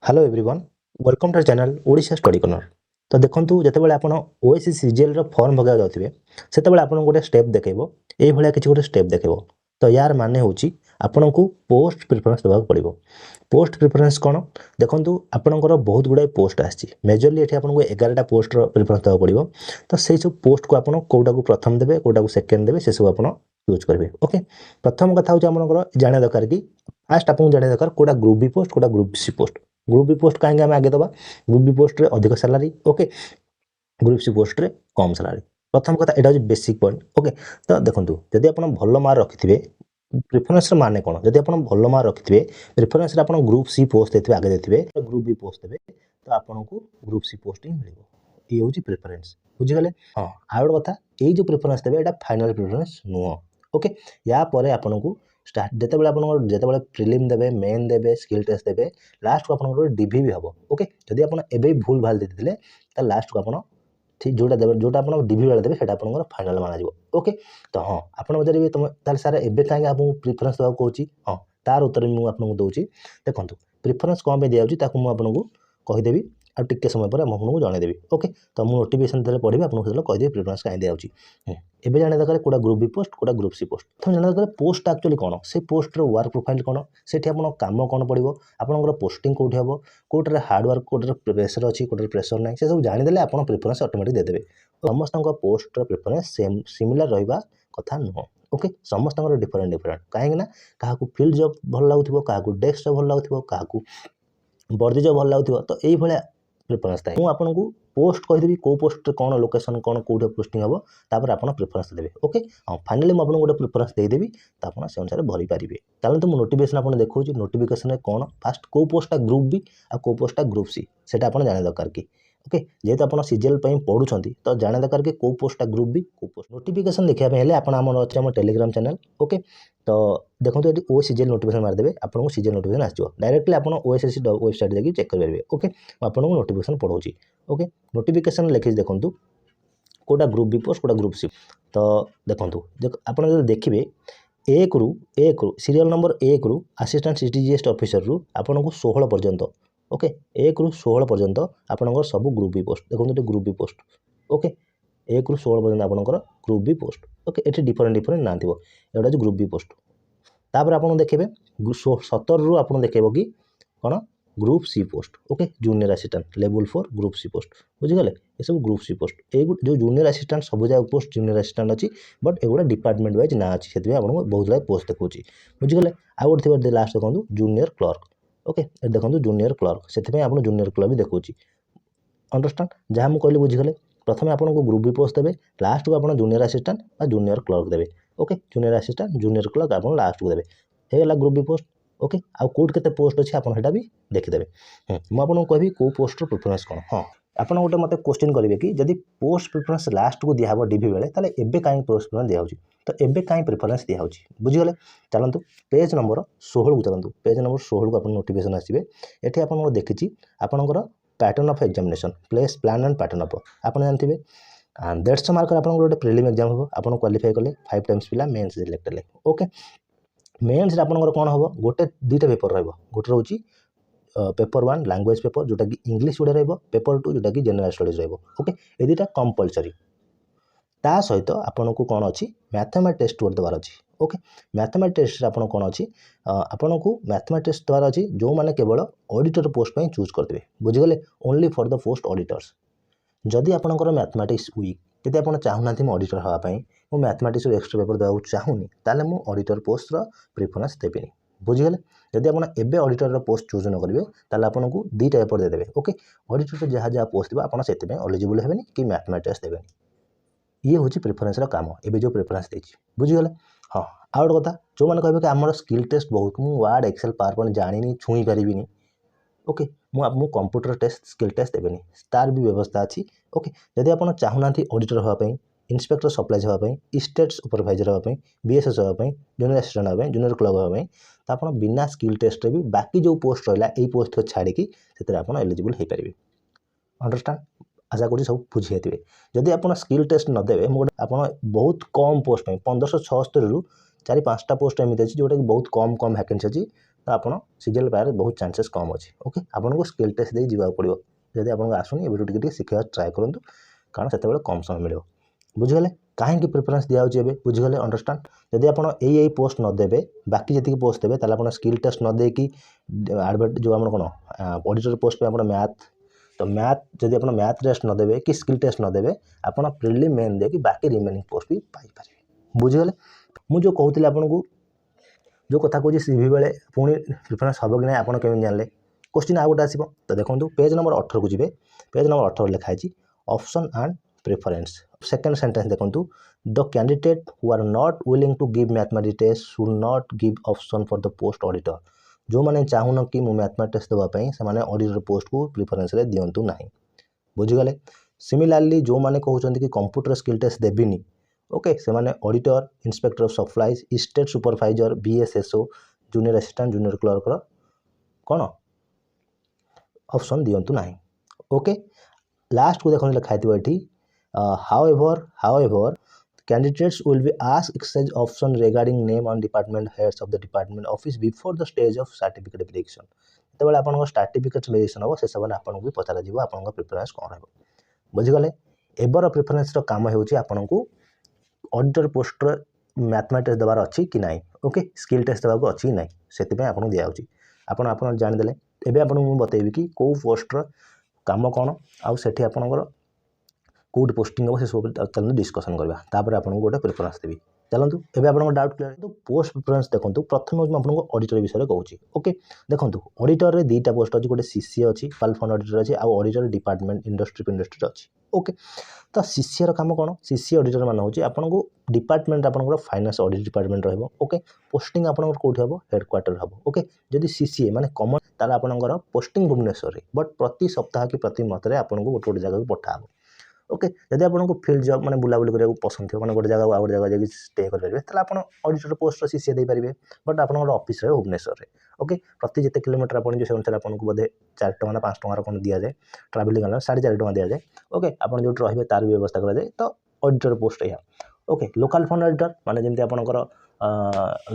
Hello everyone welcome to channel Odisha study corner. तो देखंतु जेतेबेले आपण ओएससी सीजीएल रो फॉर्म भगा जाउथिबे सेतेबेले आपण गोटे स्टेप देखेबो एई भलिया किछि गोटे स्टेप देखेबो। तो यार माने होउची आपनकु पोस्ट प्रिफरेंस देबाक पड़िबो। पोस्ट प्रिफरेंस कोन देखंतु आपनकर बहुत गुडा पोस्ट आछि मेजरली एठी आपनकु 11 टा पोस्ट रो प्रिफरेंस देबाक पड़िबो। तो सेई सब पोस्ट को आपण कोडा को प्रथम देबे कोडा को सेकंड देबे से सब आपण यूज करबे। ओके प्रथम कथा होउची आपनकर जाने दरकार कि फास्ट आपन जाने दरकार कोडा ग्रुप बी पोस्ट कोडा group C post. Group B post कहीं आगे दबा ग्रुप बी पोस्ट रे अधिक salary okay group C post रे कम सैलरी। प्रथम कथा एटा बेसिक पॉइंट ओके। तो देखंतु जदि आपण भलो मार्क रखिथिबे प्रिफरेंस रे माने कोन जदि आपण भलो मार्क रखिथिबे प्रिफरेंस रे आपण ग्रुप सी पोस्ट देथिबे आगे देथिबे ग्रुप बी पोस्ट देबे तो आपनकु ग्रुप सी पोस्ट ही मिलिबो। ये होची प्रिफरेंस बुझि गले। हां आउट कथा एई जो प्रिफरेंस देबे एटा फाइनल प्रिफरेंस नुओ ओके। या परे आपनकु स्टार्ट जेतेबेले आपण जेतेबेले प्रिलिम देबे मेन देबे स्किल टेस्ट देबे लास्ट को आपण डीवी भी हबो ओके। जदि आपण एबे भूल भाल देथिले त लास्ट को आपण ठीक जोटा देबे जोटा आपण डीवी वाला देबे सेटा आपण फाइनल माना जिवो ओके। तो हां आपण बजारिबे तुम ताल सारा एबे काहे आपन प्रिफरेंस देबा कहूची हां तार उत्तर मु आपन दउची। देखंतु प्रिफरेंस कोन पे दियाउची ताकू मु आपन कहि देबी आ टिके समय पर हम आपन जणे देबी ओके। तो मु नोटिफिकेशन देले पढिबे आपन सेले कहि देबी प्रिफरेंस काहे दियाउची। एबे जाने दरकार कोडा ग्रुप बी पोस्ट कोडा ग्रुप सी पोस्ट तो जाने दरकार पोस्ट एक्चुअली कोन से पोस्ट रो वर्क प्रोफाइल कोन सेठी आपन काम कोन पड़िबो आपनकर पोस्टिंग कोठी हबो Kotre hard work Kotre pressure अछि कोटरे प्रेशर नै से सब जानि देले आपन प्रिफरेंस ऑटोमेटिक दे देबे। समस्त पोस्ट रो प्रिफरेंस सेम सिमिलर रहबा कथा नुहो ओके। समस्त डिफरेंट डिफरेंट काहे ना काहाकू फील्ड जॉब भल लागुथिबो काहाकू डेस्क जॉब भल लागुथिबो काहाकू वर्दी जॉब भल लागुथिबो। तो एई भले प्रिफरेंस थाए मु आपनकू पोस्ट कहिदेबी को पोस्ट कोन लोकेशन कोन कोठे पोस्टिंग हबो तापर आपन प्रिफरेंस देबे ओके। हां फाइनली मु आपन गोटे प्रिफरेंस दे देबी त आपन से अनुसार भरि पारिबे। ताले तो मु नोटिफिकेशन आपन देखौची नोटिफिकेशन रे कोन फास्ट को पोस्ट ग्रुप बी आ को पोस्ट ग्रुप सी सेटा आपन जाने दरकार की ओके। जेहेतु आपन सीजीएल पई पढुछंती तो जाने दरकार के को पोस्ट ग्रुप बी को पोस्ट नोटिफिकेशन देखिया पे हेले आपन हमर अछि हमर टेलीग्राम चैनल ओके। तो देखंतु एटी ओ सीजीएल नोटिफिकेशन मार देबे आपन को सीजीएल नोटिफिकेशन आछियो डायरेक्टली आपन ओएसएससी वेबसाइट जाकी चेक कर परबे ओके। आपन को नोटिफिकेशन पढौची ओके। नोटिफिकेशन लिखि देखंतु कोडा ग्रुप बी पोस्ट कोडा ग्रुप सी। तो देखंतु आपन जब देखिबे एक रु सीरियल नंबर 1 रु असिस्टेंट सीटीजीएस ऑफिसर रु आपन को 16 पर्यंत ओके 1 रु 16 पर्यंत आपन सब ग्रुप बी पोस्ट देखंतु ग्रुप बी पोस्ट ओके 1 रु 16 पर्यंत आपन ग्रुप बी पोस्ट ओके। एठी डिफरेंट डिफरेंट ना थिबो एटा जो ग्रुप बी पोस्ट तापर आपन देखिबे 17 रु आपन देखिबो कि कोन group C post okay junior assistant level 4 group C post बुझी गले। ये सब ग्रुप सी पोस्ट ए जो जूनियर असिस्टेंट सब जगह पोस्ट जूनियर असिस्टेंट अछि बट एगुडा डिपार्टमेंट वाइज ना अछि सेति आपन बहुत जगह पोस्ट देखौची बुझी गले। आ गोट थिबा दे लास्ट देखंतु जूनियर क्लर्क ओके ए देखंतु जूनियर क्लर्क सेति में आपन जूनियर क्लर्क भी देखौची अंडरस्टैंड जहां हम कहले बुझी गले। प्रथम आपन को ग्रुप बी पोस्ट देबे लास्ट को आपन जूनियर असिस्टेंट आ जूनियर क्लर्क देबे okay. Junior assistant junior clerk आपन लास्ट को देबे हे गला ग्रुप बी पोस्ट ओके। आ कोड केते पोस्ट अछि आपन हेटा भी देखि देबे। मु आपन कहबी को पोस्ट रो प्रिफरेंस कोन हां आपन गोटे मते क्वेश्चन करिवे कि जदि पोस्ट प्रिफरेंस लास्ट को दिया हबो डीवी बेले ताले एबे काई पोस्ट प्रिफरेंस दिया होची तो एबे काई प्रिफरेंस दिया होची बुझी गले। चलंतु पेज नंबर 16 को चलंतु पेज नंबर 16 को आपन नोटिफिकेशन आसीबे एठी आपन देखिची आपनकर pattern of examination place plan and pattern of आपन जानथिबे 150 मार्क आपन गोटे प्रीलिम एग्जाम हो आपन क्वालीफाई करले 5 टाइम्स पिला मेंस सिलेक्ट ले ओके। मेंस आपन कोन हबो गोटे दुईटा पेपर रहबो गोटे रहउची पेपर 1 लैंग्वेज पेपर जोटा कि इंग्लिश गुडे रहबो पेपर 2 जोटा कि जनरल स्टडीज रहबो ओके। ए दुईटा कंपलसरी ता सहित आपन को कोन अछि मैथमेटिक्स टेस्ट कर दबार अछि ओके। मैथमेटिक्स टेस्ट आपन कोन अछि आपन को मैथमेटिक्स टेस्ट दबार अछि जो माने केवल ऑडिटर पोस्ट पई चूज करदेबे बुझि गले only for the post auditors. जदि आपनकर मैथमेटिक्स वीक जदि आपन चाहुनाथि मो ऑडिटर हवा पई मो मैथमेटिक्स रो एक्स्ट्रा पेपर देबा चाहुनी ताले मो ऑडिटर पोस्ट रो प्रेफरेंस देबेनी बुझि गले। जदि आपन एबे ऑडिटर रो पोस्ट चूज न करिवे ताले आपन को दुईटा पेपर दे देबे ओके। ऑडिटर रो जहा जहा पोस्ट दिबा आपन सेति में एलिजिबल हेबेनी कि मैथमेटिक्स देबेनी ये होची प्रेफरेंस रो काम एबे जो प्रेफरेंस देछि बुझि गले। हां आउट कथा जो माने कहबे कि हमर स्किल टेस्ट बहुत मु वर्ड एक्सेल पावर पॉइंट जानिनी छुई परिबिनी ओके। मु कंप्यूटर टेस्ट स्किल टेस्ट देबेनी तार भी व्यवस्था अछि ओके। जदि आपन चाहुनाथि ऑडिटर हवा पई इंस्पेक्टर सप्लाईज हवा पई स्टेट सुपरवाइजर हवा पई बीएसएस हवा पई जूनियर असिस्टेंट हवा पई जूनियर क्लर्क हवा पई त आपन बिना स्किल टेस्ट रे भी बाकी जो पोस्ट रहला एई पोस्ट को छाडी कि सेतरे आपन एलिजिबल हे परिबे अंडरस्टैंड। आशा करी सब बुझी हेतिबे जदि आपन स्किल टेस्ट न देबे आपन बहुत कम पोस्ट पई 1576 रु 4-5टा पोस्ट एमिति अछि जोटा कि बहुत कम वैकेंसी अछि तो आप सीजीएल पाए बहुत चांसेस कम अच्छे। ओके आपको स्किल टेस्ट दे जावाक पड़ो जब आपको आसुनी ए शिखा ट्राए करूँ कारण से कम समय मिले बुझीगले कहीं प्रिफरेन्स दिखाई बुझीगले अंडरस्टांड जदि आप यही पोस्ट नदेवे बाकी जी पोस्ट देते आप स्किल टेस्ट न देकी एडवर्ट जो आम कौन ऑडिटर पोस्ट पे आप मैथ तो मैथ जदि आप मैथ टेस्ट नदेवे कि स्किल टेस्ट नदेवे आप प्रिलिम मेन देकी बाकी रिमेनिंग पोस्ट भी पाइपर बुझीगले मुझे कहूली आपको जो कथा कहूँ सीवी बेले पुणी प्रिफरेन्स हम कि ना आप जानले क्वेश्चन आ गोटे आसो तो देखो पेज नंबर 18 को जी पेज नंबर 18 लिखाई option and preference second sentence देखो the candidate who are not willing to give mathematics test should not give option for the post auditor जो मैंने चाहून कि मुझे मैथमेटिक्स देवाई से ऑडिटर पोस्ट को प्रिफरेंस दिंतु ना बुझीगले सिमिलारली जो मैंने कहते कि कंप्यूटर स्किल टेस्ट देविनी ओके से माने auditor inspector of supplies state supervisor BSSO junior assistant junior clerk कौन ऑप्शन दिंतु ना ओके लास्ट को देखो लिखाई however candidates will be asked exchange option regarding name and department heads of the department office before the stage of certificate verification जो आप certificate verification हम से समय आपको भी पचर आप प्रिफरेन्स कौन रहा बुझीगले एबर प्रिफरेन्स काम हो ऑडिटर पोस्ट मैथमेटिक्स देवार अच्छी कि ना ओके स्किल टेस्ट देवाक अच्छी कि ना से आपको दिखाई आप जानीदे एवं आपको बतेबी कि कौ पोस्टर काम कौन आउ से आपंकर कौट पोस्टिंग हम से सब चलते डिस्कसन करवा तापर आपको गोटे प्रिफरेन्स देवी चलतु एवं आप डाउट क्लियर तो पोस्ट प्रिफरेन्स देखो प्रथम मुझे आपको ऑडिटर विषय कहूँ ओके देखो ऑडिटर रे दुईटा पोस्ट अच्छी गोटे सीसीए अच्छी पाल फंड ऑडिटर अच्छी आउ ऑडिटर डिपार्टमेंट इंडस्ट्री अच्छी ओके तो सीसीए कम कौन सीसीए ऑडिटर मान हूँ आपको डिपार्टमेंट आप फाइनेंस ऑडिट डिपार्टमेंट रोके पोस्टिंग आपंकर कौटी हम हेडक्वार्टर हम ओके जदि सीसीए माने कमन ताल आपंकर पोस्टिंग भुवनेश्वर बट प्रति सप्ताह कि प्रति मत आपको गोटे गोटे जगह पठाब ओके जदि आपको फील्ड जॉब मैंने बुलाबुली करने पसंद थी मैंने गोटे जगह गोटे जगह जाकि स्टे करेंगे आप ऑडिटर पोस्ट सीसीए दे पारे बट आप ऑफिस भुवनेश्वर ओके प्रति जिते किलोमीटर आप जो अनुसार आपको बोधे 4 टଙ୍କା ना 5 टଙ୍କା कौन दि जाए ट्रावेलिंग 4.5 टଙ୍କା दि जाए ओके आप जो रे तार भी व्यवस्था कराए तो ऑडिटर पोस्ट या ओके लोकल फंड ऑडिटर माने जमी आपंकर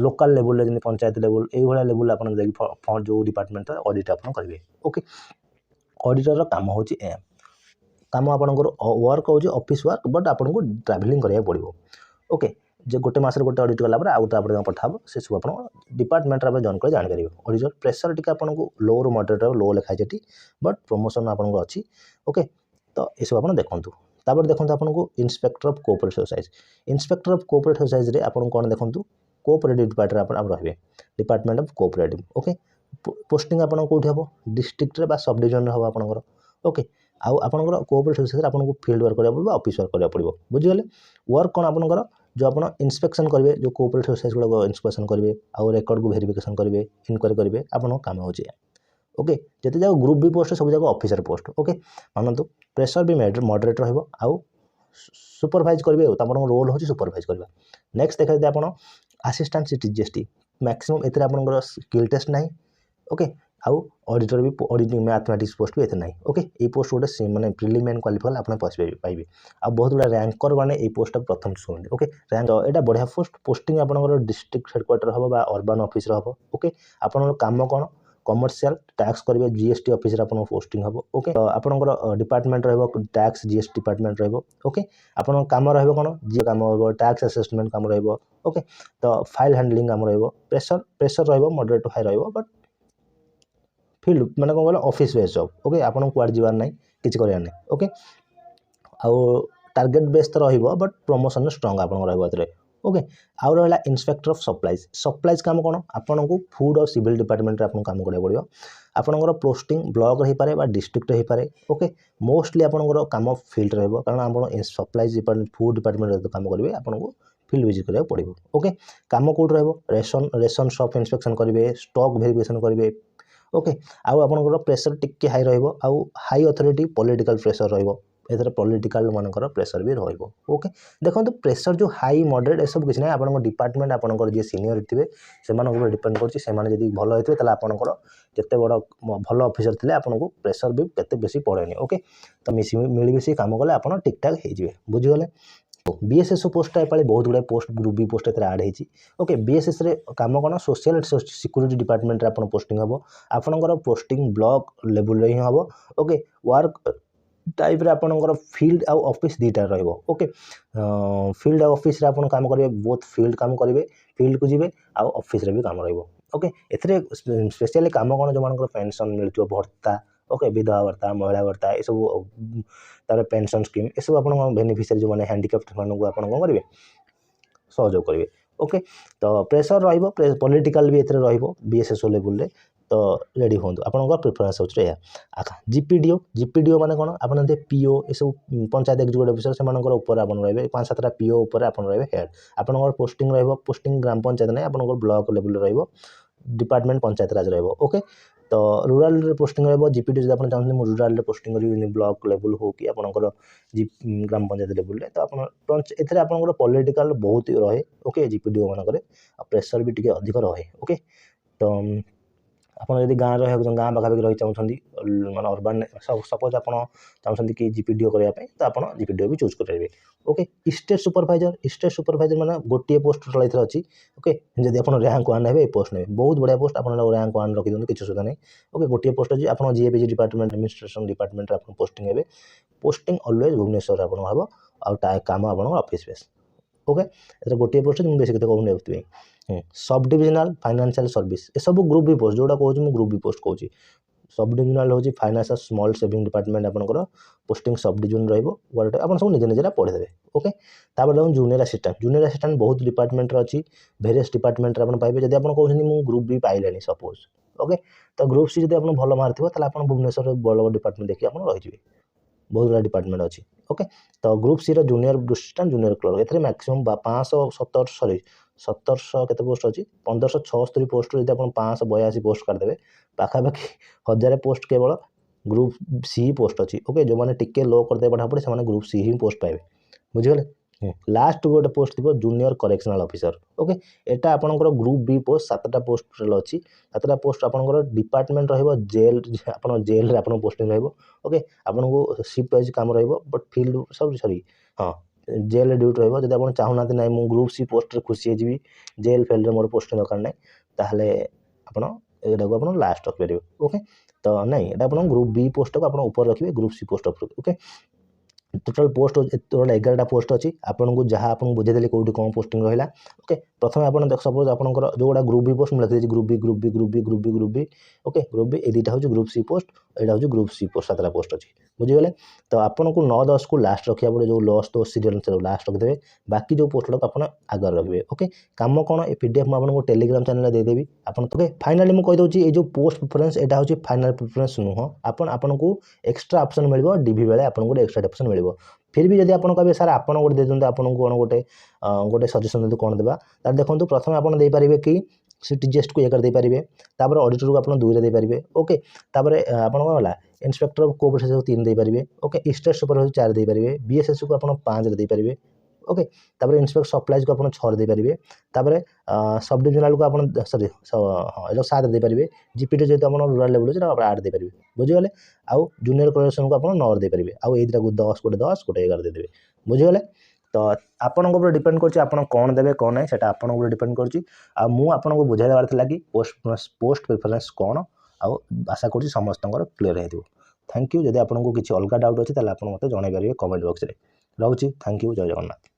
लोकल लेवल जमी पंचायत लेवल ये लेवल आप फंड जो डिपार्टमेंट ऑडिट आप करेंगे ओके ऑडिटर काम हूँ काम आपंकर वर्क हूँ ऑफिस वर्क बट आपको ट्रावेलिंग कराया पड़ो ओके जो गोटे मस गोटे ऑडिट गलापर आउ गोटे आप पठाब से सब आप डिपार्टमेंट आप जॉइन कर जापर ऑडिटर प्रेसर टी आपको लो रु मॉडरेट लो लिखाई बट प्रमोशन आपको अच्छी ओके तो ये सब आप देखूँ तापर देखो आपको inspector of cooperative society inspector of cooperative society आपको कौन देखो कोऑपरेटिव डिपार्टमेंट आप रहे department of cooperative okay posting आपको कौटी हम डिस्ट्रिक्ट रे सब डिविजन हम आपंकर ओके आउ आपंकर कोऑपरेटिव सोसाइटी आपको फील्ड वर्क करा पड़ो ऑफिस वर्क करा पड़ो बुझीगले वर्क कौन आपंकर जो आप इंस्पेक्शन करेंगे जो कोऑपरेटिव सोसाइटी गुड़ा इंस्पेक्शन करेंगे आउ रेकर्ड को वेरिफिकेशन करेंगे इनक्वारी करेंगे आपन काम हो ओके जिते जाक ग्रुप बी पोस्ट सब जाक ऑफिसर पोस्ट ओके मानतु प्रेसर भी मॉडरेट रहिबो आउ सुपरवाइज करेंगे तो रोल हूँ सुपरवाइज करवा नेक्स्ट देखा आप असिस्टेंट सिटी जीएसटी मैक्सिमम एथे आपंकर स्किल टेस्ट ना ओके आउ ऑडिटर भी ऑडिटिंग मैथमेटिक्स पोस्ट भी एथे ना ओके ये पोस्ट गोटे मैंने प्रिलिमिनरी क्वालिफाई आप पाइबे आ बहुत गुड़ा रैंकर मैंने ये पोस्ट प्रथम शुणते ओके रैंक यहाँ बढ़िया पोस्ट पोस्टिंग आपंकर डिस्ट्रिक्ट हेडक्वार्टर हम अर्बान ऑफिस हम ओके आप काम कौन कमर्शियल टैक्स करेंगे जीएसटी ऑफिस आप पोस्टिंग हम ओके तो आपंकर department tax GST department okay आप काम रहा कौन जी काम टैक्स असेसमेंट काम ओके तो फाइल हैंडलिंग काम pressure pressure moderate to high but field मैंने कौन कहल ऑफिस बेस जॉब ओके आपको कुआड जीवार ना किसी करार ना ओके आउ टार्गेट बेस तो रट प्रमोशन स्ट्रंग आप ओके आउ रहा इंस्पेक्टर ऑफ सप्लाइज सप्लाइज काम कौन आपन को फूड और सिविल डिपार्टमेंट आपको काम करा पड़ो आपंकर पोस्टिंग ब्लॉक हो पारे डिस्ट्रिक्ट हो पारे ओके मोस्टली आपंकर काम फील्ड रहा कारण आप सप्लाइज डिपार्टमेंट फूड डिपार्टमेंट काम करेंगे आपको फील्ड विजिट करा पड़ो ओके काम Kaut ration ration shop inspection करेंगे स्टॉक वेरिफिकेशन करेंगे ओके आउ आपंकर प्रेसर टिके हाई रहा हाई अथॉरिटी पॉलिटिकल प्रेसर रहा पॉलिटिकल मानकर प्रेसर भी रोके देखो प्रेसर जो हाई मॉडरेट ये सब किसी ना आप डिपार्टमेंट आपंकर जी सीनियर थे से डिपेंड कर भल होते आपंकर जिते बड़ भल ऑफिसर थे आपको प्रेसर भी केते बेसी पड़ेनि ओके तो मिलमिशी काम कले आप ठीक ठाक हो बुझीगले बीएसएसओ पोस्ट एपाली बहुत गुड़ा पोस्ट ग्रुप बी पोस्ट आड होती ओके बीएसएस रे काम कौन सोशल सिक्यूरीटी डिपार्टमेंट रे आपन पोस्टिंग हम आपनकर पोस्टिंग ब्लॉक लेवल रे हम ओके वर्क टाइप रे आपनकर फील्ड आउ ऑफिस दीटा रहिबो ओके फील्ड आउ ऑफिस रे आपन काम करिवे बोथ फील्ड काम करिवे फील्ड को जिवे आउ ऑफिस रे भी काम रहिबो ओके एथरे स्पेशली काम कौन जो मानकर पेंशन मिलथिबो भत्ता ओके विधवा भत्ता महिला भत्ता ये सब तार पेंशन स्कीम ये सब आप बेनिफिशियरी जो मैंने हैंडिकैप्ड मानक आप करेंगे सहयोग करेंगे ओके तो प्रेसर रहिबो पॉलिटिकल भी एथरे रहिबो बीएसएसओ लेवल रे तो रेडी होंतु आपनकर प्रिफरेंस होछ रे आखा जीपीडीओ माने कोन आपन दे पीओ ए सब पंचायत एग्जीक्यूटिव ऑफिसर से मानकर ऊपर आपन रहबे 5-7टा पीओ ऊपर आपन रहबे हेड आपनकर पोस्टिंग रहबो पोस्टिंग ग्राम पंचायत नै आपनकर ब्लॉक लेवल रे रहबो डिपार्टमेंट पंचायत राज रहबो ओके तो रूराल पोस्टिंग रहिबो जीपीडी जदि आपन चाहते रूराल पोस्टिंग करी ब्लॉक लेवल हो कि आपनकर ग्राम पंचायत लेवल रे तो आपन एथरे आपनकर पॉलिटिकल बहुत रहे ओके जीपीडीओ मानकर प्रेशर भी टिके अधिक रहे ओके तो आपन यदि गाँव रही गाँ पाखापाखि रही चाहते माने अर्बान सपोज आप चाहते कि जीपीडीओ करने तो आप जीपीडीओ भी चूज करेंगे ओके स्टेट सुपरभाइजर माने गोटे पोस्ट चल अच्छी ओके जब आप रैंक 1 ने पोस्ट ने बहुत बढ़िया पोस्ट आप रैंक 1 रखी दिखाते किसी सुधा नहीं ओके गोटे पोस्ट अच्छी आप जीएपीजी डिपार्टमेंट एडमिनिस्ट्रेशन डिपार्टमेंट आप पोस्टिंग हे पोस्टिंग ऑलवेज भुवनेश्वर आप हम काम आप ऑफिस बेस ओके गोटे पोस्ट मुझे बेस कहते कहूँ सब डिविजनल फाइनेंशियल सर्विस ये सब ग्रुप बी पोस्ट जोड़ा कहूँ मुझे ग्रुप बी पोस्ट कहूँ सब डिविजनल हूँ फाइनेंशियल स्मॉल सेविंग डिपार्टमेंट आपंकर पोस्टिंग सब डिविजन रोटे आप सब निजे निजे पढ़ीदेवे ओके तापर देखो जूनियर असिस्टेंट बहुत डिपार्टमेंट अच्छी भेरियस डिपार्टमेंट आप पाइबे जब आप कहते मुझे ग्रुप बी पाइले सपोज ओके तो ग्रुप सी जब आप भल मार्क थो आप भुवनेश्वर बड़ बड़ डिपार्टमेंट देखिए आप रही बहुत गुड़ा डिपार्टमेंट अच्छी ओके तो group C junior assistant junior clerk ए मैक्सिमम 517 केते पोस्ट अच्छी 1576 पोस्ट जब आप 582 पोस्ट काटदेवे पाखापाखि 1000 पोस्ट केवल ग्रुप सी पोस्ट अच्छी ओके जो मैंने टिके लो करदे पढ़ापढ़ी से ग्रुप सी ही पोस्ट पाइबे बुझीगले लास्ट गोटे पोस्ट थी जूनियर करेक्शनल ऑफिसर ओके एटा आपनकर ग्रुप बी पोस्ट 7टा पोस्ट अच्छी 7टा पोस्ट आपनकर डिपार्टमेंट रहिबो जेल आपन जेल रे आपन पोस्टिंग रहिबो ओके आपन को शिफ्ट वाइज काम रहिबो बट फील्ड सब सॉरी हां जेल ड्यूटी रहिबो जदि आपन चाहू नाते नै मु ग्रुप सी पोस्ट रे खुशी हेजिबी जेल फील्ड रे मोर पोस्टिंग दरकार नै ताहले आपन एटा को आपन लास्ट रख परिबो ओके तो नहीं एटा आपन ग्रुप बी पोस्ट को आपन ऊपर रखिबे group C post okay total post total 11टा पोस्ट अच्छी आपन को जहाँ आपन बुझेदेली कौटी कौन पोस्टिंग रहा ओके प्रथम आप सपोज आपंकर जो गुड़ा ग्रुप बी पोस्ट मिलती है group B okay group B ये 2टा हूँ ग्रुप सी पोस्ट यहाँ हूँ ग्रुप सी पोस्ट 7टा पोस्ट अच्छी बुझीगले तो आपन को 9-10 को लास्ट रखा पड़े जो लॉस तो सीरियल लास्ट रखिदेवे बाकी जो पोस्ट गुड़ा आप आगे रखिए ओके काम कौन ये पीडीएफ मुझे टेलीग्राम चैनल देदेवी आप ओके फाइनाली मुझे कहीदे ये जो पोस्ट प्रिफरेंस यहाँ हूँ फाइनाल प्रिफरेंस नुह आपन को एक्सट्रा ऑप्शन मिल डीवी बेले आपको एक्सट्रा ऑप्शन मिल फिर भी जब आप कहे सर आप गोटे दे आपको कौन गोटे गोटे सजेसन दे कौन देवा तार देखो प्रथम आपड़ देपारे कि टीजीएस को 1 देपारे तापर ऑडिटर को आप 2 देपारे ओके तापर आप कौन इंस्पेक्टर ऑफ कोऑपरेशन 3 देपारे ओके स्टेट सुपरवाइजर 4 देपारे बीएसएस को आप 5 देपारे ओके तापर इंस्पेक्टर सप्लाइज को आप 6 देपारे तापर सब डिविजनल को आप सॉरी हाँ 7 देपारे जीपीटी जो रूरल लेवल आप 8 देपारे बुझीगले आउ जूनियर कलेक्शन को आप 9 देपारे आउ ये 10 गोटे 11 देदेवे बुझीगले तो आपन डिपेंड कर कौन देवे कौन ना से आपन डिपेंड कर बुझाई देवार था कि पोस्ट प्रिफरेंस कौन आशा कर समस्त क्लीयर हो थैंक यू जब आपको किसी अलग डाउट अच्छी आप मत जन पारे कमेंट बॉक्स में रोचे थैंक यू जय जगन्नाथ।